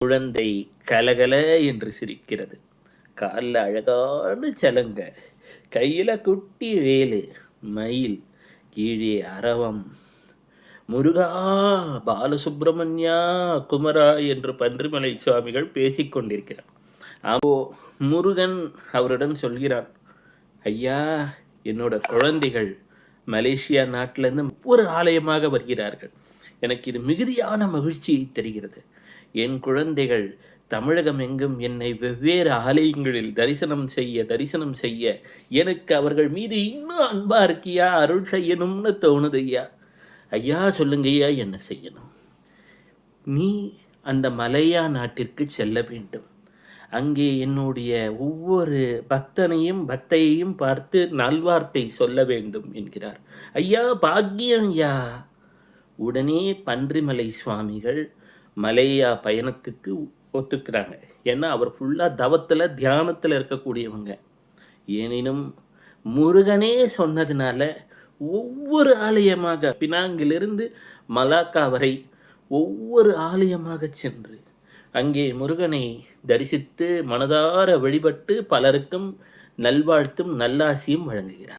குழந்தை கலகல என்று சிரிக்கிறது. கால்ல அழகான சலங்க, கையில குட்டி வேலு, மயில், கீழே அரவம். முருகா, பாலசுப்பிரமணியா, குமரா என்று பன்றிமலை சுவாமிகள் பேசிக் கொண்டிருக்கிறார். அப்போ முருகன் அவரிடம் சொல்கிறான், ஐயா, என்னோட குழந்தைகள் மலேசியா நாட்டிலிருந்து ஒரு ஆலயமாக வருகிறார்கள். எனக்கு இது மிகுதியான மகிழ்ச்சியை தருகிறது. என் குழந்தைகள் தமிழகம் எங்கும் என்னை வெவ்வேறு ஆலயங்களில் தரிசனம் செய்ய எனக்கு அவர்கள் மீது இன்னும் அன்பா இருக்கியா, அருள் செய்யணும்னு தோணுது ஐயா. ஐயா சொல்லுங்க ஐயா, என்ன செய்யணும்? நீ அந்த மலையா நாட்டிற்கு செல்ல வேண்டும். அங்கே என்னுடைய ஒவ்வொரு பக்தையையும் பார்த்து நல்வார்த்தை சொல்ல வேண்டும் என்கிறார். ஐயா, பாக்கியம் ஐயா. உடனே பன்றிமலை சுவாமிகள் மலையா பயணத்துக்கு ஒத்துக்கிறாங்க. ஏன்னா அவர் ஃபுல்லாக தவத்தில் தியானத்தில் இருக்கக்கூடியவங்க. எனினும் முருகனே சொன்னதுனால ஒவ்வொரு ஆலயமாக பினாங்கிலிருந்து மலாக்கா வரை ஒவ்வொரு ஆலயமாக சென்று அங்கே முருகனை தரிசித்து மனதார வழிபட்டு பலருக்கும் நல்வாழ்த்தும் நல்லாசியும் வழங்குகிறார்.